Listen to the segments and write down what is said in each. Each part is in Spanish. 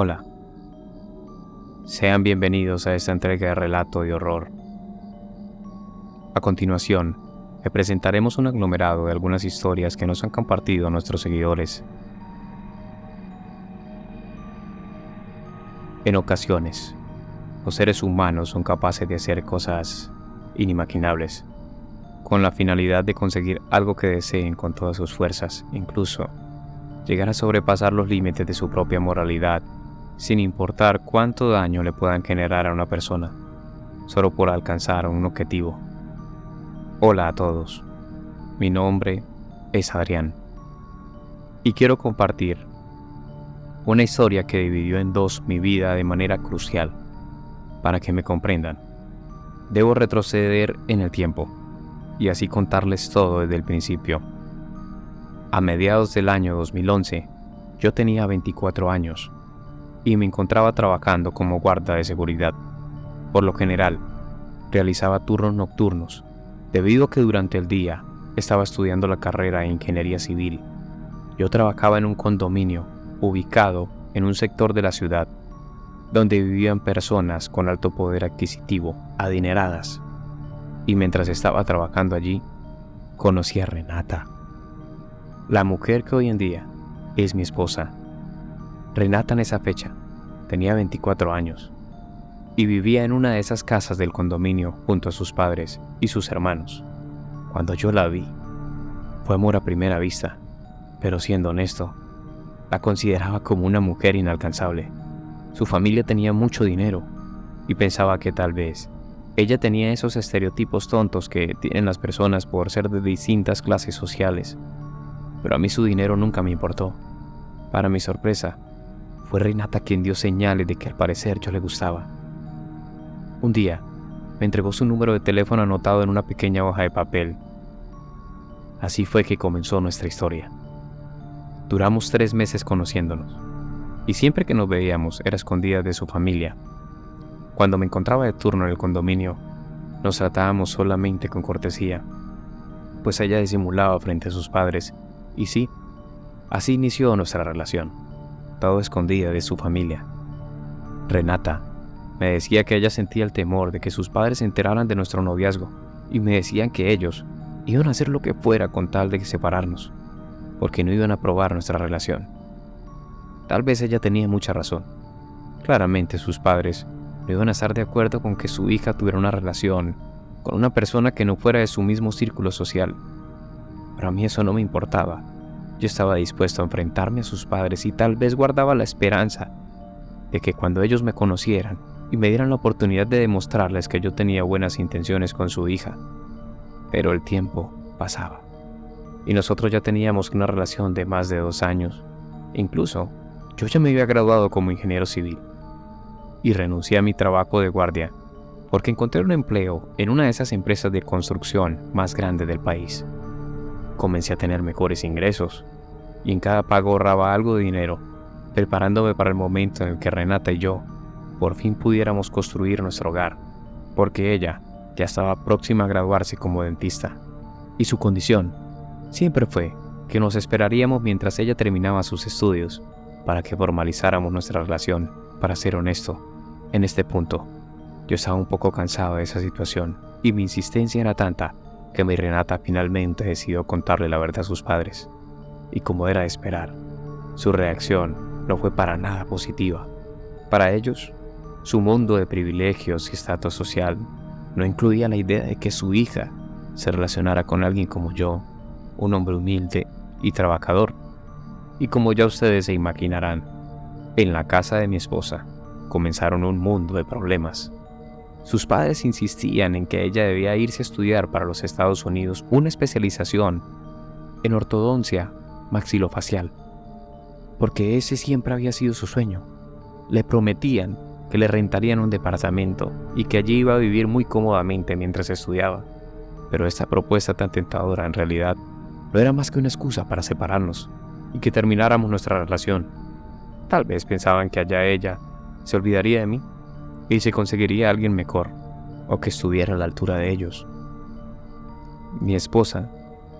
Hola, sean bienvenidos a esta entrega de relato y horror. A continuación, le presentaremos un aglomerado de algunas historias que nos han compartido nuestros seguidores. En ocasiones, los seres humanos son capaces de hacer cosas inimaginables, con la finalidad de conseguir algo que deseen con todas sus fuerzas, incluso llegar a sobrepasar los límites de su propia moralidad, sin importar cuánto daño le puedan generar a una persona, solo por alcanzar un objetivo. Hola a todos, mi nombre es Adrián, y quiero compartir una historia que dividió en dos mi vida de manera crucial. Para que me comprendan, debo retroceder en el tiempo, y así contarles todo desde el principio. A mediados del año 2011, yo tenía 24 años, y me encontraba trabajando como guarda de seguridad. Por lo general, realizaba turnos nocturnos, debido a que durante el día estaba estudiando la carrera de Ingeniería Civil. Yo trabajaba en un condominio ubicado en un sector de la ciudad, donde vivían personas con alto poder adquisitivo, adineradas. Y mientras estaba trabajando allí, conocí a Renata, la mujer que hoy en día es mi esposa. Renata en esa fecha tenía 24 años y vivía en una de esas casas del condominio junto a sus padres y sus hermanos. Cuando yo la vi, fue amor a primera vista, pero siendo honesto, la consideraba como una mujer inalcanzable. Su familia tenía mucho dinero y pensaba que tal vez ella tenía esos estereotipos tontos que tienen las personas por ser de distintas clases sociales. Pero a mí su dinero nunca me importó. Para mi sorpresa, fue Renata quien dio señales de que al parecer yo le gustaba. Un día, me entregó su número de teléfono anotado en una pequeña hoja de papel. Así fue que comenzó nuestra historia. Duramos 3 meses conociéndonos, y siempre que nos veíamos era escondida de su familia. Cuando me encontraba de turno en el condominio, nos tratábamos solamente con cortesía, pues ella disimulaba frente a sus padres, y sí, así inició nuestra relación, todo escondida de su familia. Renata me decía que ella sentía el temor de que sus padres se enteraran de nuestro noviazgo, y me decían que ellos iban a hacer lo que fuera con tal de separarnos, porque no iban a aprobar nuestra relación. Tal vez ella tenía mucha razón. Claramente sus padres no iban a estar de acuerdo con que su hija tuviera una relación con una persona que no fuera de su mismo círculo social. Pero a mí eso no me importaba. Yo estaba dispuesto a enfrentarme a sus padres y tal vez guardaba la esperanza de que cuando ellos me conocieran y me dieran la oportunidad de demostrarles que yo tenía buenas intenciones con su hija. Pero el tiempo pasaba y nosotros ya teníamos una relación de más de 2 años. Incluso, yo ya me había graduado como ingeniero civil y renuncié a mi trabajo de guardia porque encontré un empleo en una de esas empresas de construcción más grandes del país. Comencé a tener mejores ingresos y en cada pago ahorraba algo de dinero, preparándome para el momento en el que Renata y yo por fin pudiéramos construir nuestro hogar, porque ella ya estaba próxima a graduarse como dentista, y su condición siempre fue que nos esperaríamos mientras ella terminaba sus estudios para que formalizáramos nuestra relación. Para ser honesto, en este punto, yo estaba un poco cansado de esa situación y mi insistencia era tanta que mi Renata finalmente decidió contarle la verdad a sus padres. Y como era de esperar, su reacción no fue para nada positiva. Para ellos, su mundo de privilegios y estatus social no incluía la idea de que su hija se relacionara con alguien como yo, un hombre humilde y trabajador. Y como ya ustedes se imaginarán, en la casa de mi esposa comenzaron un mundo de problemas. Sus padres insistían en que ella debía irse a estudiar para los Estados Unidos una especialización en ortodoncia maxilofacial, porque ese siempre había sido su sueño. Le prometían que le rentarían un departamento y que allí iba a vivir muy cómodamente mientras estudiaba. Pero esta propuesta tan tentadora en realidad no era más que una excusa para separarnos y que termináramos nuestra relación. Tal vez pensaban que allá ella se olvidaría de mí y se conseguiría a alguien mejor o que estuviera a la altura de ellos. Mi esposa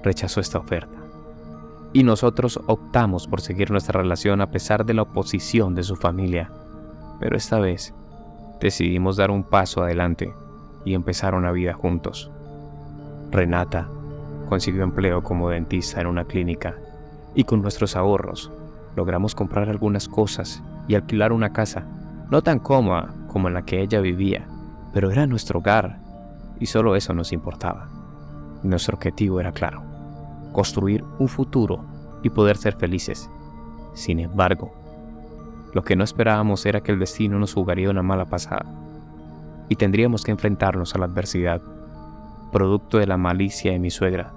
rechazó esta oferta y nosotros optamos por seguir nuestra relación a pesar de la oposición de su familia. Pero esta vez decidimos dar un paso adelante y empezar una vida juntos. Renata consiguió empleo como dentista en una clínica y con nuestros ahorros logramos comprar algunas cosas y alquilar una casa, no tan cómoda como en la que ella vivía, pero era nuestro hogar y solo eso nos importaba. Nuestro objetivo era claro: construir un futuro y poder ser felices. Sin embargo, lo que no esperábamos era que el destino nos jugaría una mala pasada y tendríamos que enfrentarnos a la adversidad, producto de la malicia de mi suegra,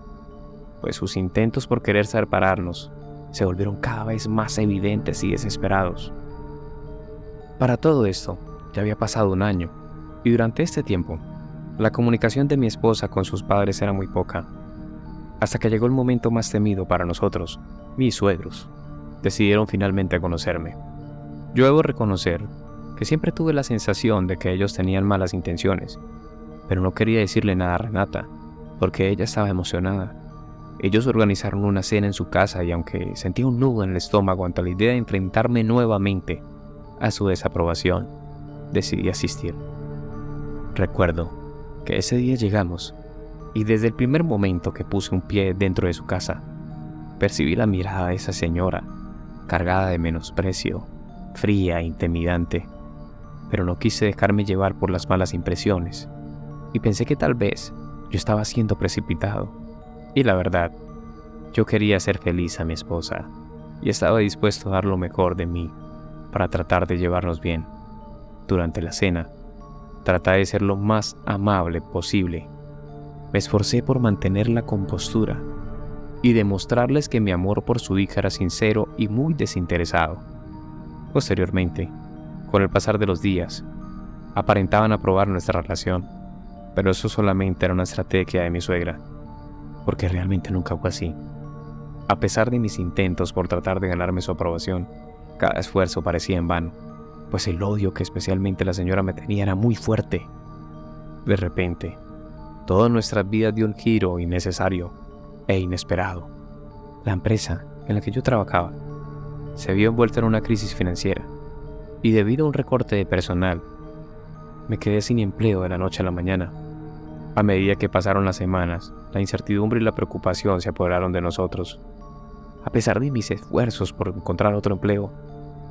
pues sus intentos por querer separarnos se volvieron cada vez más evidentes y desesperados. Para todo esto, ya había pasado un año, y durante este tiempo, la comunicación de mi esposa con sus padres era muy poca, hasta que llegó el momento más temido para nosotros. Mis suegros decidieron finalmente conocerme. Yo debo reconocer que siempre tuve la sensación de que ellos tenían malas intenciones, pero no quería decirle nada a Renata, porque ella estaba emocionada. Ellos organizaron una cena en su casa y aunque sentía un nudo en el estómago ante la idea de enfrentarme nuevamente a su desaprobación, decidí asistir. Recuerdo que ese día llegamos y desde el primer momento que puse un pie dentro de su casa, percibí la mirada de esa señora, cargada de menosprecio, fría e intimidante, pero no quise dejarme llevar por las malas impresiones y pensé que tal vez yo estaba siendo precipitado. Y la verdad, yo quería hacer feliz a mi esposa y estaba dispuesto a dar lo mejor de mí para tratar de llevarnos bien. Durante la cena, traté de ser lo más amable posible. Me esforcé por mantener la compostura y demostrarles que mi amor por su hija era sincero y muy desinteresado. Posteriormente, con el pasar de los días, aparentaban aprobar nuestra relación, pero eso solamente era una estrategia de mi suegra, porque realmente nunca fue así. A pesar de mis intentos por tratar de ganarme su aprobación, cada esfuerzo parecía en vano, pues el odio que especialmente la señora me tenía era muy fuerte. De repente, toda nuestra vida dio un giro innecesario e inesperado. La empresa en la que yo trabajaba se vio envuelta en una crisis financiera y debido a un recorte de personal, me quedé sin empleo de la noche a la mañana. A medida que pasaron las semanas, la incertidumbre y la preocupación se apoderaron de nosotros. A pesar de mis esfuerzos por encontrar otro empleo,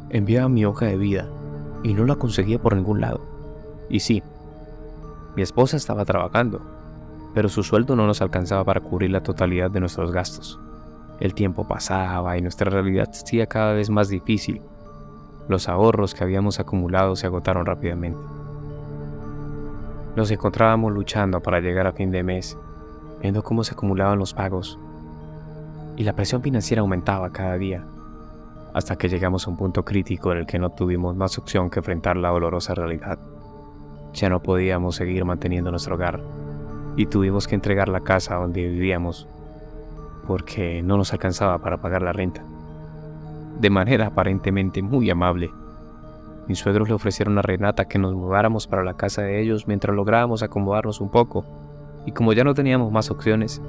enviaba mi hoja de vida y no la conseguía por ningún lado. Y sí, mi esposa estaba trabajando, pero su sueldo no nos alcanzaba para cubrir la totalidad de nuestros gastos. El tiempo pasaba y nuestra realidad se hacía cada vez más difícil. Los ahorros que habíamos acumulado se agotaron rápidamente. Nos encontrábamos luchando para llegar a fin de mes, viendo cómo se acumulaban los pagos, y la presión financiera aumentaba cada día, hasta que llegamos a un punto crítico en el que no tuvimos más opción que enfrentar la dolorosa realidad. Ya no podíamos seguir manteniendo nuestro hogar, y tuvimos que entregar la casa donde vivíamos, porque no nos alcanzaba para pagar la renta. De manera aparentemente muy amable, mis suegros le ofrecieron a Renata que nos mudáramos para la casa de ellos mientras lográbamos acomodarnos un poco, y como ya no teníamos más opciones,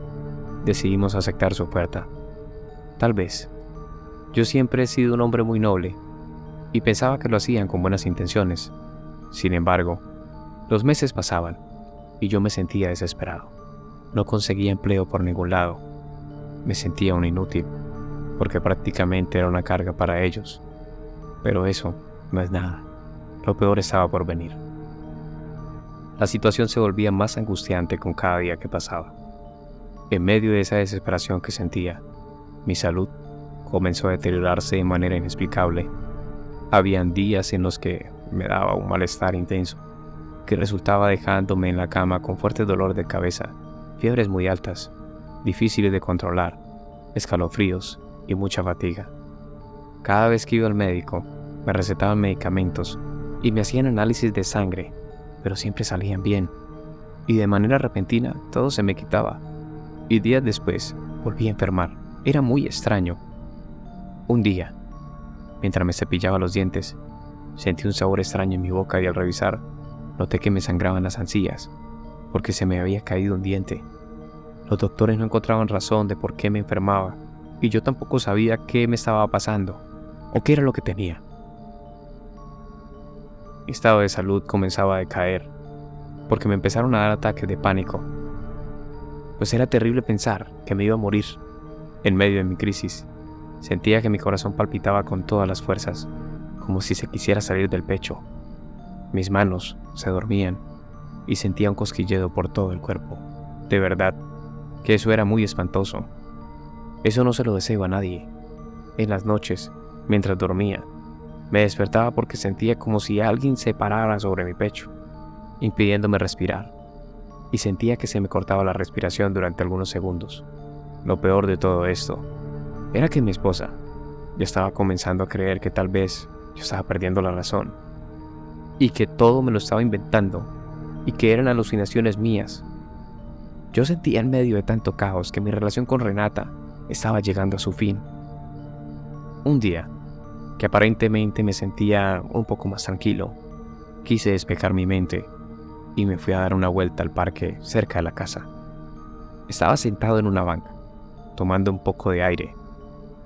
decidimos aceptar su oferta. Tal vez, yo siempre he sido un hombre muy noble, y pensaba que lo hacían con buenas intenciones. Sin embargo, los meses pasaban, y yo me sentía desesperado. No conseguía empleo por ningún lado. Me sentía un inútil, porque prácticamente era una carga para ellos. Pero eso no es nada. Lo peor estaba por venir. La situación se volvía más angustiante con cada día que pasaba. En medio de esa desesperación que sentía, mi salud comenzó a deteriorarse de manera inexplicable. Habían días en los que me daba un malestar intenso, que resultaba dejándome en la cama con fuerte dolor de cabeza, fiebres muy altas, difíciles de controlar, escalofríos y mucha fatiga. Cada vez que iba al médico, me recetaban medicamentos y me hacían análisis de sangre, pero siempre salían bien, y de manera repentina todo se me quitaba, y días después volví a enfermar. Era muy extraño. Un día, mientras me cepillaba los dientes, sentí un sabor extraño en mi boca y al revisar, noté que me sangraban las encías, porque se me había caído un diente. Los doctores no encontraban razón de por qué me enfermaba, y yo tampoco sabía qué me estaba pasando o qué era lo que tenía. Mi estado de salud comenzaba a decaer porque me empezaron a dar ataques de pánico, pues era terrible pensar que me iba a morir en medio de mi crisis. Sentía que mi corazón palpitaba con todas las fuerzas, como si se quisiera salir del pecho. Mis manos se dormían y sentía un cosquilleo por todo el cuerpo. De verdad que eso era muy espantoso. Eso no se lo deseo a nadie. En las noches, mientras dormía, me despertaba porque sentía como si alguien se parara sobre mi pecho, impidiéndome respirar, y sentía que se me cortaba la respiración durante algunos segundos. Lo peor de todo esto era que mi esposa ya estaba comenzando a creer que tal vez yo estaba perdiendo la razón, y que todo me lo estaba inventando, y que eran alucinaciones mías. Yo sentía en medio de tanto caos que mi relación con Renata estaba llegando a su fin. Un día, que aparentemente me sentía un poco más tranquilo, quise despejar mi mente y me fui a dar una vuelta al parque cerca de la casa. Estaba sentado en una banca, tomando un poco de aire,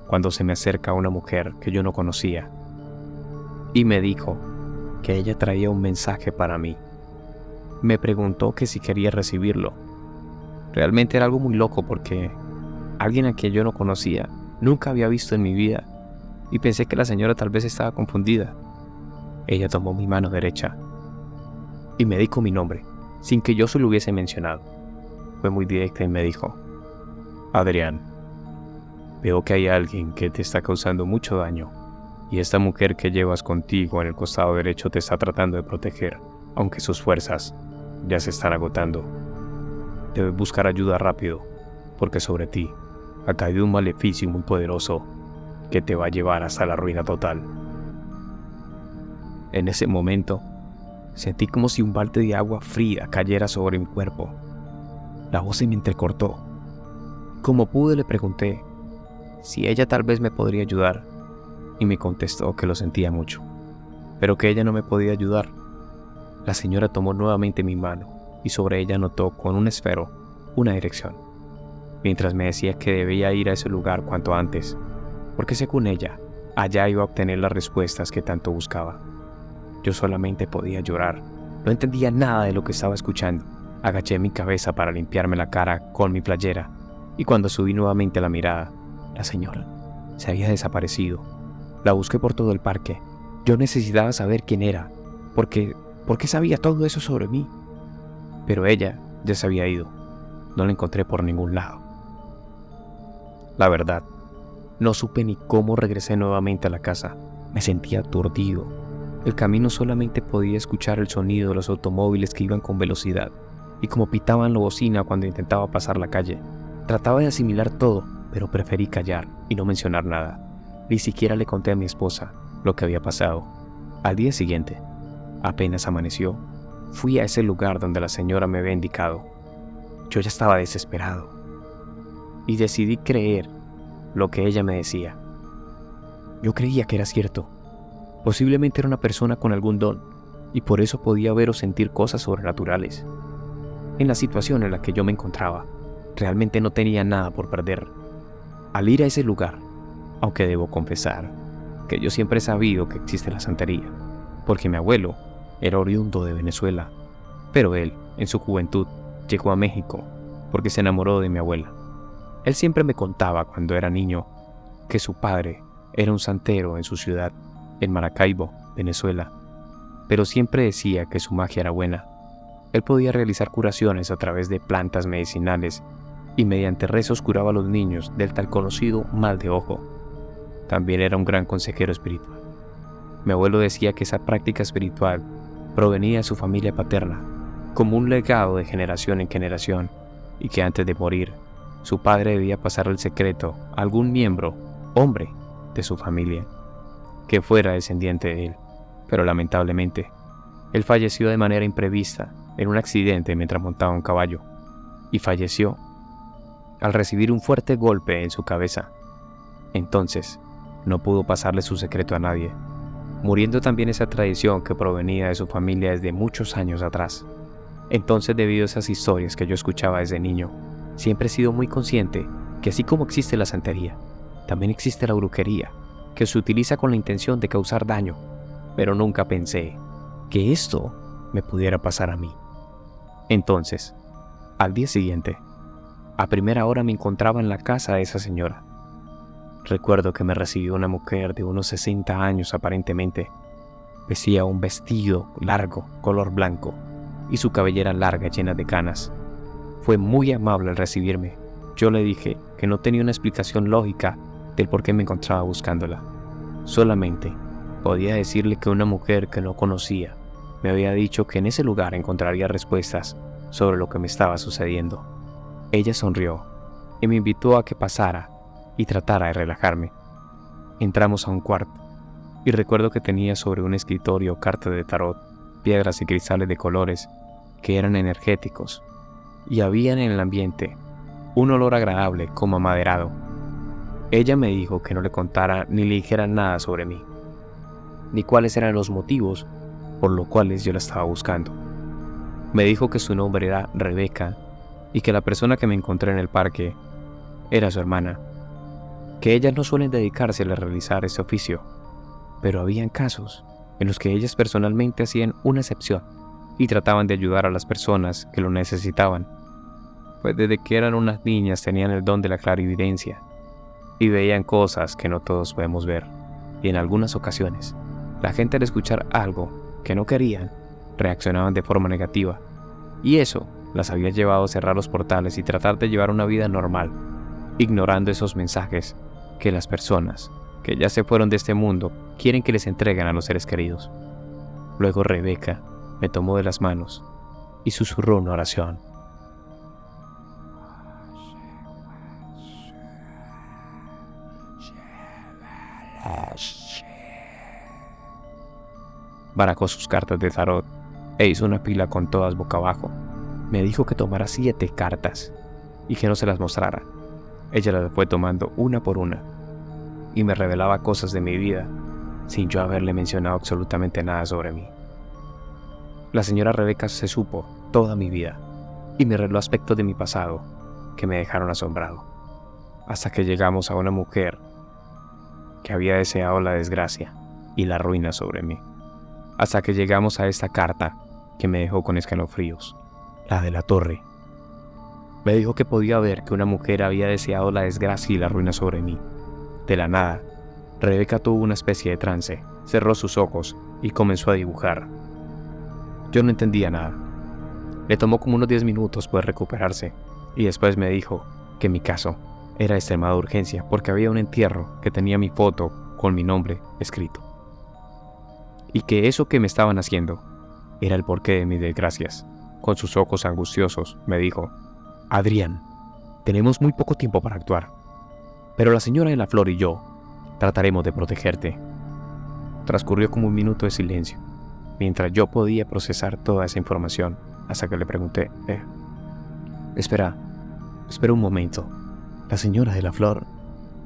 cuando se me acerca una mujer que yo no conocía y me dijo que ella traía un mensaje para mí. Me preguntó que si quería recibirlo. Realmente era algo muy loco porque alguien a quien yo no conocía, nunca había visto en mi vida, y pensé que la señora tal vez estaba confundida. Ella tomó mi mano derecha y me dijo mi nombre, sin que yo se lo hubiese mencionado. Fue muy directa y me dijo: Adrián, veo que hay alguien que te está causando mucho daño, y esta mujer que llevas contigo en el costado derecho te está tratando de proteger, aunque sus fuerzas ya se están agotando. Debes buscar ayuda rápido, porque sobre ti ha caído un maleficio muy poderoso que te va a llevar hasta la ruina total. En ese momento, sentí como si un balde de agua fría cayera sobre mi cuerpo. La voz se me entrecortó. Como pude le pregunté si ella tal vez me podría ayudar, y me contestó que lo sentía mucho, pero que ella no me podía ayudar. La señora tomó nuevamente mi mano y sobre ella anotó con un esfero una dirección, mientras me decía que debía ir a ese lugar cuanto antes, porque según ella, allá iba a obtener las respuestas que tanto buscaba. Yo solamente podía llorar, no entendía nada de lo que estaba escuchando. Agaché mi cabeza para limpiarme la cara con mi playera, y cuando subí nuevamente la mirada, la señora se había desaparecido. La busqué por todo el parque. Yo necesitaba saber quién era, porque sabía todo eso sobre mí. Pero ella ya se había ido. No la encontré por ningún lado. La verdad, no supe ni cómo regresé nuevamente a la casa. Me sentía aturdido. El camino solamente podía escuchar el sonido de los automóviles que iban con velocidad y como pitaban la bocina cuando intentaba pasar la calle. Trataba de asimilar todo, pero preferí callar y no mencionar nada. Ni siquiera le conté a mi esposa lo que había pasado. Al día siguiente, apenas amaneció, fui a ese lugar donde la señora me había indicado. Yo ya estaba desesperado y decidí creer lo que ella me decía. Yo creía que era cierto. Posiblemente era una persona con algún don y por eso podía ver o sentir cosas sobrenaturales. En la situación en la que yo me encontraba, realmente no tenía nada por perder. Al ir a ese lugar, aunque debo confesar que yo siempre he sabido que existe la santería, porque mi abuelo era oriundo de Venezuela, pero él, en su juventud, llegó a México porque se enamoró de mi abuela. Él siempre me contaba cuando era niño que su padre era un santero en su ciudad, en Maracaibo, Venezuela, pero siempre decía que su magia era buena. Él podía realizar curaciones a través de plantas medicinales y mediante rezos curaba a los niños del tal conocido mal de ojo. También era un gran consejero espiritual. Mi abuelo decía que esa práctica espiritual provenía de su familia paterna, como un legado de generación en generación, y que antes de morir, su padre debía pasar el secreto a algún miembro, hombre, de su familia, que fuera descendiente de él. Pero lamentablemente, él falleció de manera imprevista en un accidente mientras montaba un caballo, y falleció al recibir un fuerte golpe en su cabeza. Entonces, no pudo pasarle su secreto a nadie, muriendo también esa tradición que provenía de su familia desde muchos años atrás. Entonces, debido a esas historias que yo escuchaba desde niño, siempre he sido muy consciente que así como existe la santería, También existe la brujería, que se utiliza con la intención de causar daño, pero nunca pensé que esto me pudiera pasar a mí. Entonces, al día siguiente, a primera hora me encontraba en la casa de esa señora. Recuerdo que me recibió una mujer de unos 60 años aparentemente. Vestía un vestido largo, color blanco, y su cabellera larga llena de canas. Fue muy amable al recibirme. Yo le dije que no tenía una explicación lógica del por qué me encontraba buscándola. Solamente podía decirle que una mujer que no conocía me había dicho que en ese lugar encontraría respuestas sobre lo que me estaba sucediendo. Ella sonrió y me invitó a que pasara y tratara de relajarme. Entramos a un cuarto y recuerdo que tenía sobre un escritorio cartas de tarot, piedras y cristales de colores que eran energéticos, y había en el ambiente un olor agradable como amaderado. Ella me dijo que no le contara ni le dijera nada sobre mí, ni cuáles eran los motivos por los cuales yo la estaba buscando. Me dijo que su nombre era Rebeca y que la persona que me encontré en el parque era su hermana, que ellas no suelen dedicarse a realizar ese oficio, pero habían casos en los que ellas personalmente hacían una excepción y trataban de ayudar a las personas que lo necesitaban, pues desde que eran unas niñas tenían el don de la clarividencia y veían cosas que no todos podemos ver, y en algunas ocasiones la gente al escuchar algo que no querían reaccionaban de forma negativa, y eso las había llevado a cerrar los portales y tratar de llevar una vida normal, ignorando esos mensajes que las personas que ya se fueron de este mundo quieren que les entreguen a los seres queridos. Luego Rebeca me tomó de las manos y susurró una oración. Barajó sus cartas de tarot e hizo una pila con todas boca abajo. Me dijo que tomara 7 cartas y que no se las mostrara. Ella las fue tomando una por una y me revelaba cosas de mi vida sin yo haberle mencionado absolutamente nada sobre mí. La señora Rebeca se supo toda mi vida y me reveló aspectos de mi pasado que me dejaron asombrado, hasta que llegamos a una mujer que había deseado la desgracia y la ruina sobre mí, hasta que llegamos a esta carta que me dejó con escalofríos, la de la torre. Me dijo que podía ver que una mujer había deseado la desgracia y la ruina sobre mí. De la nada, Rebeca tuvo una especie de trance, cerró sus ojos y comenzó a dibujar. Yo no entendía nada. Le tomó como unos 10 minutos poder recuperarse, y después me dijo que mi caso era de extremada urgencia porque había un entierro que tenía mi foto con mi nombre escrito, y que eso que me estaban haciendo era el porqué de mis desgracias. Con sus ojos angustiosos me dijo: Adrián, tenemos muy poco tiempo para actuar, pero la señora de la flor y yo trataremos de protegerte. Transcurrió como un minuto de silencio, mientras yo podía procesar toda esa información, hasta que le pregunté: Espera un momento. La señora de la flor,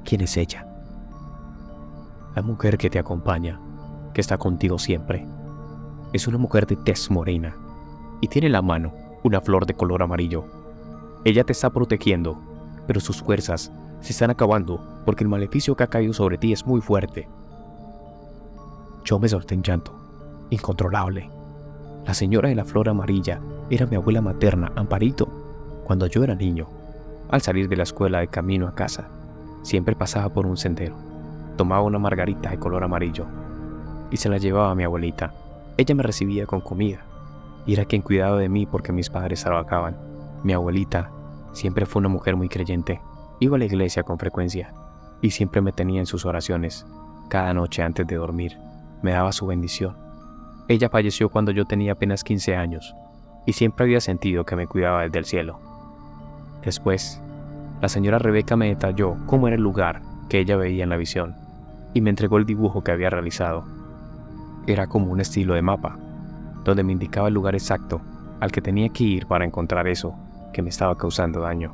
¿quién es ella? La mujer que te acompaña, que está contigo siempre. Es una mujer de tez morena y tiene en la mano una flor de color amarillo. Ella te está protegiendo, pero sus fuerzas se están acabando porque el maleficio que ha caído sobre ti es muy fuerte. Yo me solté en llanto, incontrolable. La señora de la flor amarilla era mi abuela materna, Amparito. Cuando yo era niño, al salir de la escuela de camino a casa, siempre pasaba por un sendero, tomaba una margarita de color amarillo y se la llevaba a mi abuelita. Ella me recibía con comida y era quien cuidaba de mí porque mis padres trabajaban. Mi abuelita siempre fue una mujer muy creyente, iba a la iglesia con frecuencia y siempre me tenía en sus oraciones. Cada noche antes de dormir me daba su bendición. Ella falleció cuando yo tenía apenas 15 años y siempre había sentido que me cuidaba desde el cielo. Después, la señora Rebeca me detalló cómo era el lugar que ella veía en la visión y me entregó el dibujo que había realizado. Era como un estilo de mapa, donde me indicaba el lugar exacto al que tenía que ir para encontrar eso que me estaba causando daño.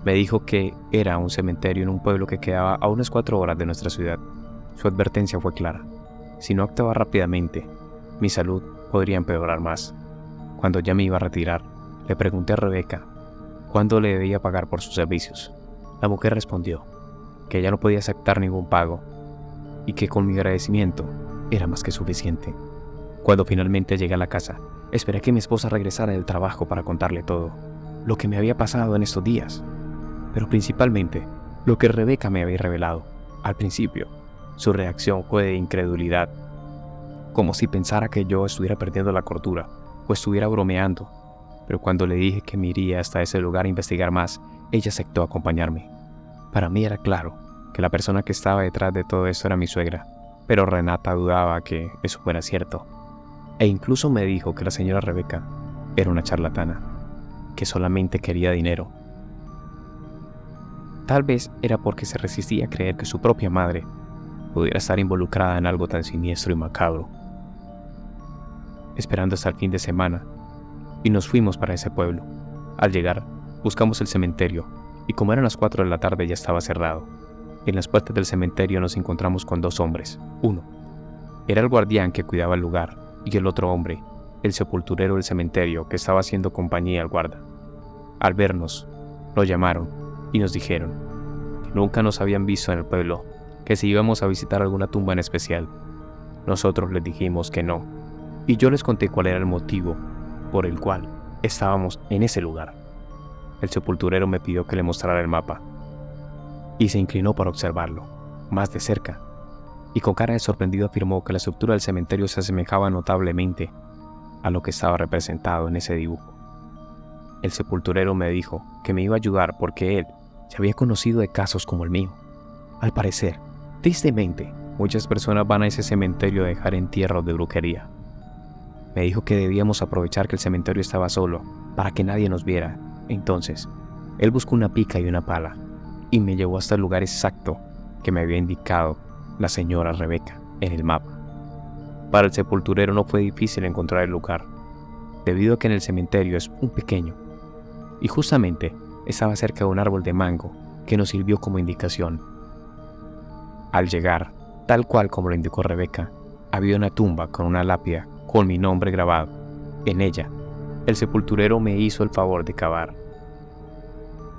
Me dijo que era un cementerio en un pueblo que quedaba a unas 4 horas de nuestra ciudad. Su advertencia fue clara: si no actuaba rápidamente, mi salud podría empeorar más. Cuando ya me iba a retirar, le pregunté a Rebeca cuándo le debía pagar por sus servicios. La mujer respondió: que ella no podía aceptar ningún pago y que con mi agradecimiento era más que suficiente. Cuando finalmente llegué a la casa, esperé que mi esposa regresara del trabajo para contarle todo, lo que me había pasado en estos días, pero principalmente lo que Rebeca me había revelado. Al principio, su reacción fue de incredulidad, como si pensara que yo estuviera perdiendo la cordura o estuviera bromeando, pero cuando le dije que me iría hasta ese lugar a investigar más, ella aceptó acompañarme. Para mí era claro que la persona que estaba detrás de todo esto era mi suegra, pero Renata dudaba que eso fuera cierto, e incluso me dijo que la señora Rebeca era una charlatana, que solamente quería dinero. Tal vez era porque se resistía a creer que su propia madre pudiera estar involucrada en algo tan siniestro y macabro. Esperando hasta el fin de semana, y nos fuimos para ese pueblo. Al llegar, buscamos el cementerio, y como eran las 4 de la tarde ya estaba cerrado. En las puertas del cementerio nos encontramos con 2 hombres. Uno era el guardián que cuidaba el lugar, y el otro hombre, el sepulturero del cementerio que estaba haciendo compañía al guarda. Al vernos, nos llamaron y nos dijeron que nunca nos habían visto en el pueblo, que si íbamos a visitar alguna tumba en especial. Nosotros les dijimos que no, y yo les conté cuál era el motivo por el cual estábamos en ese lugar. El sepulturero me pidió que le mostrara el mapa, y se inclinó para observarlo, más de cerca, y con cara de sorprendido afirmó que la estructura del cementerio se asemejaba notablemente a lo que estaba representado en ese dibujo. El sepulturero me dijo que me iba a ayudar porque él se había conocido de casos como el mío. Al parecer, tristemente, muchas personas van a ese cementerio a dejar entierros de brujería. Me dijo que debíamos aprovechar que el cementerio estaba solo para que nadie nos viera. Entonces, él buscó una pica y una pala y me llevó hasta el lugar exacto que me había indicado la señora Rebeca en el mapa. Para el sepulturero no fue difícil encontrar el lugar, debido a que en el cementerio es un pequeño, y justamente estaba cerca de un árbol de mango que nos sirvió como indicación. Al llegar, tal cual como lo indicó Rebeca, había una tumba con una lápida con mi nombre grabado. En ella, el sepulturero me hizo el favor de cavar.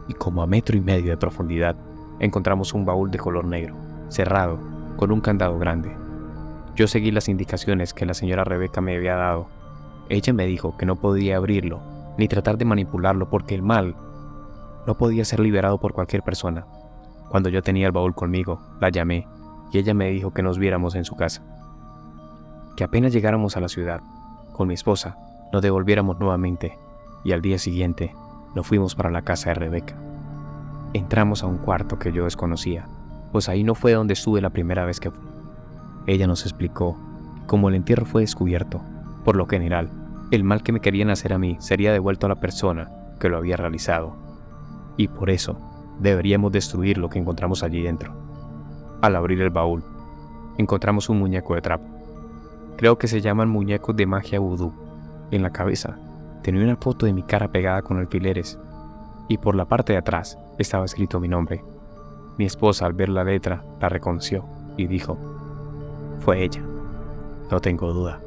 Y como a 1,5 metros de profundidad, encontramos un baúl de color negro, cerrado, con un candado grande. Yo seguí las indicaciones que la señora Rebeca me había dado. Ella me dijo que no podía abrirlo, ni tratar de manipularlo porque el mal no podía ser liberado por cualquier persona. Cuando yo tenía el baúl conmigo, la llamé y ella me dijo que nos viéramos en su casa. Que apenas llegáramos a la ciudad, con mi esposa, nos devolviéramos nuevamente y al día siguiente nos fuimos para la casa de Rebeca. Entramos a un cuarto que yo desconocía, pues ahí no fue donde estuve la primera vez que fui. Ella nos explicó que como el entierro fue descubierto, por lo general, el mal que me querían hacer a mí sería devuelto a la persona que lo había realizado, y por eso deberíamos destruir lo que encontramos allí dentro. Al abrir el baúl, encontramos un muñeco de trapo. Creo que se llaman muñecos de magia vudú. En la cabeza tenía una foto de mi cara pegada con alfileres, y por la parte de atrás estaba escrito mi nombre. Mi esposa, al ver la letra, la reconoció y dijo: fue ella, no tengo duda.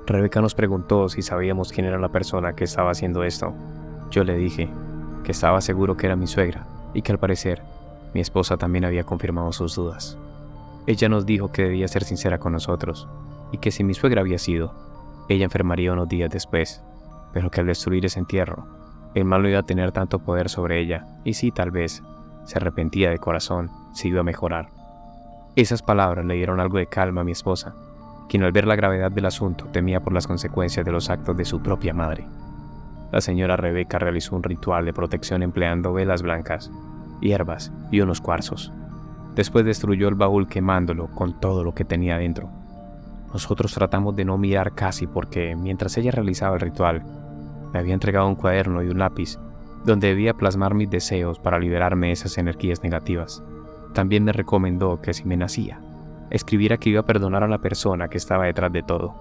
Rebeca nos preguntó si sabíamos quién era la persona que estaba haciendo esto. Yo le dije que estaba seguro que era mi suegra y que al parecer mi esposa también había confirmado sus dudas. Ella nos dijo que debía ser sincera con nosotros y que si mi suegra había sido, ella enfermaría unos días después, pero que al destruir ese entierro, el mal no iba a tener tanto poder sobre ella y si tal vez se arrepentía de corazón, se iba a mejorar. Esas palabras le dieron algo de calma a mi esposa, quien al ver la gravedad del asunto temía por las consecuencias de los actos de su propia madre. La señora Rebeca realizó un ritual de protección empleando velas blancas, hierbas y unos cuarzos. Después destruyó el baúl quemándolo con todo lo que tenía dentro. Nosotros tratamos de no mirar casi porque mientras ella realizaba el ritual, me había entregado un cuaderno y un lápiz donde debía plasmar mis deseos para liberarme de esas energías negativas. También me recomendó que si me nacía, escribiera que iba a perdonar a la persona que estaba detrás de todo,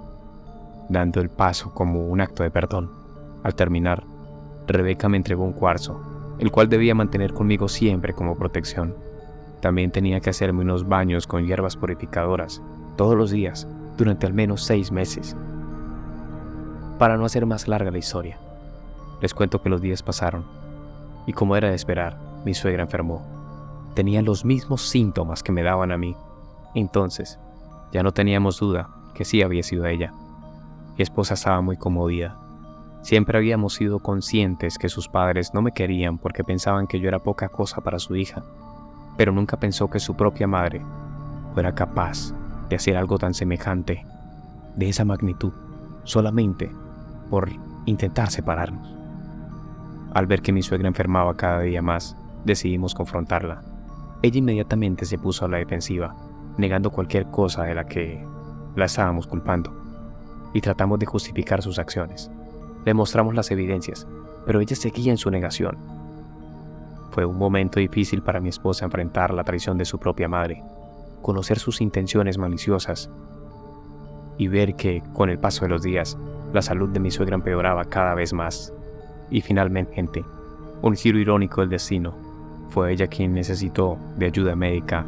dando el paso como un acto de perdón. Al terminar, Rebeca me entregó un cuarzo, el cual debía mantener conmigo siempre como protección. También tenía que hacerme unos baños con hierbas purificadoras todos los días durante al menos 6 meses. Para no hacer más larga la historia, les cuento que los días pasaron y como era de esperar, mi suegra enfermó. tenía los mismos síntomas que me daban a mí. Entonces, ya no teníamos duda que sí había sido ella. Mi esposa estaba muy conmovida. Siempre habíamos sido conscientes que sus padres no me querían porque pensaban que yo era poca cosa para su hija, pero nunca pensó que su propia madre fuera capaz de hacer algo tan semejante, de esa magnitud, solamente por intentar separarnos. Al ver que mi suegra enfermaba cada día más, decidimos confrontarla. Ella inmediatamente se puso a la defensiva, negando cualquier cosa de la que la estábamos culpando, y tratamos de justificar sus acciones. Le mostramos las evidencias, pero ella seguía en su negación. Fue un momento difícil para mi esposa enfrentar la traición de su propia madre, conocer sus intenciones maliciosas y ver que, con el paso de los días, la salud de mi suegra empeoraba cada vez más. Y finalmente, un giro irónico del destino, fue ella quien necesitó de ayuda médica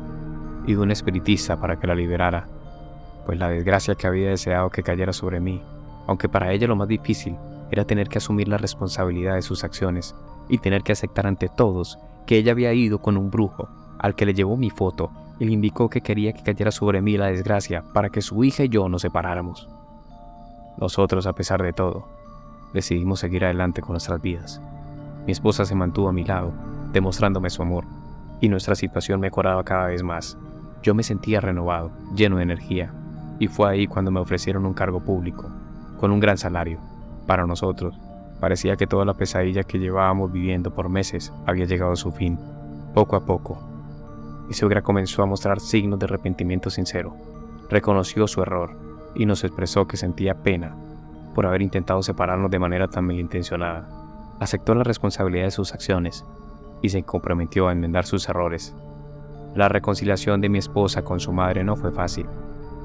y de un espiritista para que la liberara, pues la desgracia que había deseado que cayera sobre mí, aunque para ella lo más difícil era tener que asumir la responsabilidad de sus acciones y tener que aceptar ante todos que ella había ido con un brujo al que le llevó mi foto y le indicó que quería que cayera sobre mí la desgracia para que su hija y yo nos separáramos. Nosotros, a pesar de todo, decidimos seguir adelante con nuestras vidas. Mi esposa se mantuvo a mi lado, demostrándome su amor, y nuestra situación mejoraba cada vez más. Yo me sentía renovado, lleno de energía, y fue ahí cuando me ofrecieron un cargo público, con un gran salario. Para nosotros, parecía que toda la pesadilla que llevábamos viviendo por meses había llegado a su fin. Poco a poco, mi suegra comenzó a mostrar signos de arrepentimiento sincero. Reconoció su error y nos expresó que sentía pena por haber intentado separarnos de manera tan malintencionada. Aceptó la responsabilidad de sus acciones y se comprometió a enmendar sus errores. La reconciliación de mi esposa con su madre no fue fácil,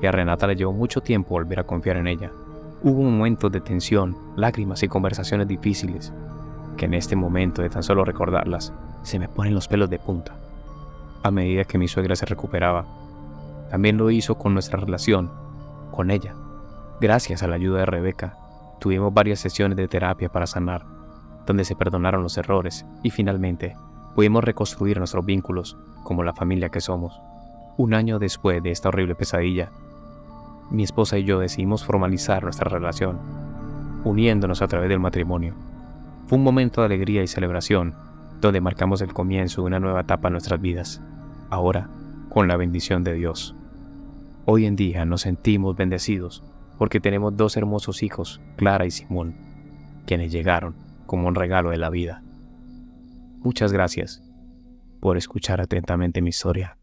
y a Renata le llevó mucho tiempo volver a confiar en ella. Hubo momentos de tensión, lágrimas y conversaciones difíciles, que en este momento de tan solo recordarlas, se me ponen los pelos de punta. A medida que mi suegra se recuperaba, también lo hizo con nuestra relación, con ella. Gracias a la ayuda de Rebeca, tuvimos varias sesiones de terapia para sanar, donde se perdonaron los errores y finalmente pudimos reconstruir nuestros vínculos como la familia que somos. Un año después de esta horrible pesadilla, mi esposa y yo decidimos formalizar nuestra relación, uniéndonos a través del matrimonio. Fue un momento de alegría y celebración, donde marcamos el comienzo de una nueva etapa en nuestras vidas, ahora con la bendición de Dios. Hoy en día nos sentimos bendecidos porque tenemos dos hermosos hijos, Clara y Simón, quienes llegaron como un regalo de la vida. Muchas gracias por escuchar atentamente mi historia.